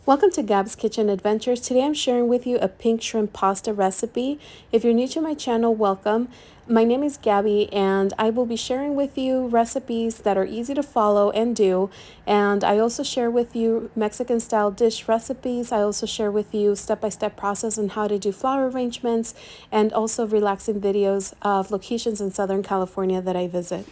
Welcome to Gabs Kitchen Adventures. Today I'm sharing with you a pink shrimp pasta recipe. If you're new to my channel, welcome. My name is Gabby and I will be sharing with you recipes that are easy to follow and do. And I also share with you Mexican style dish recipes. I also share with you step-by-step process on how to do flower arrangements and also relaxing videos of locations in Southern California that I visit.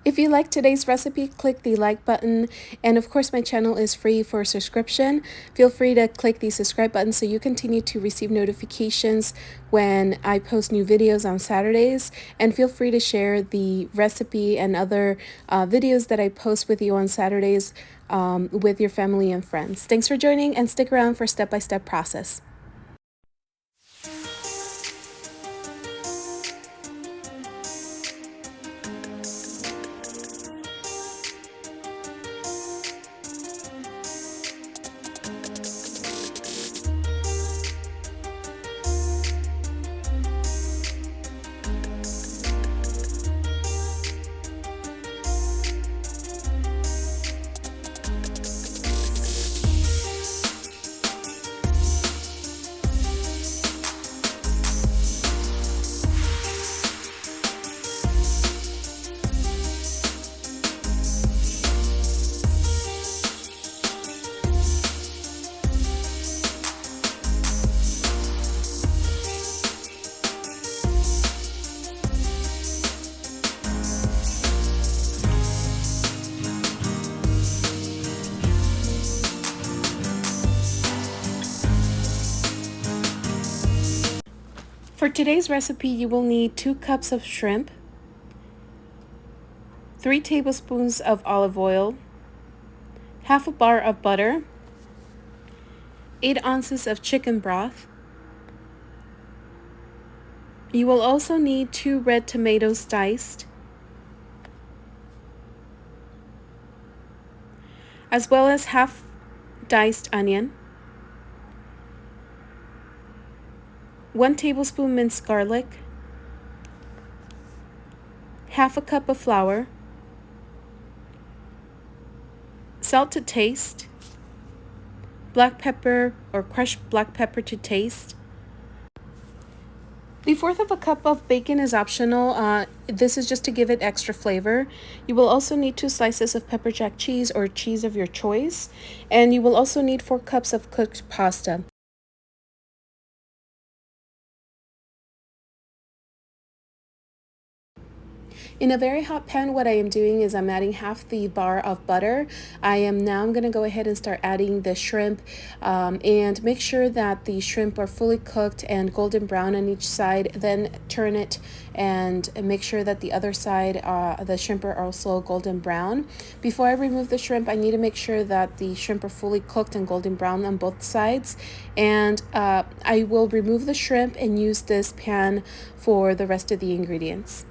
If you like today's recipe, click the like button, and of course my channel is free for subscription. Feel free to click the subscribe button so you continue to receive notifications when I post new videos on Saturdays, and feel free to share the recipe and other videos that I post with you on Saturdays with your family and friends. Thanks for joining, and stick around for step-by-step process. For today's recipe, you will need 2 cups of shrimp, 3 tablespoons of olive oil, half a bar of butter, 8 ounces of chicken broth. You will also need 2 red tomatoes diced, as well as half diced onion, 1 tablespoon minced garlic, half a cup of flour, salt to taste, black pepper or crushed black pepper to taste. The 1/4 of a cup of bacon is optional. This is just to give it extra flavor. You will also need 2 slices of pepper jack cheese or cheese of your choice, and you will also need 4 cups of cooked pasta. In a very hot pan, what I am doing is I'm adding half the bar of butter. I'm going to go ahead and start adding the shrimp, and make sure that the shrimp are fully cooked and golden brown on each side. Then turn it and make sure that the other side, the shrimp are also golden brown. Before I remove the shrimp, I need to make sure that the shrimp are fully cooked and golden brown on both sides. And I will remove the shrimp and use this pan for the rest of the ingredients.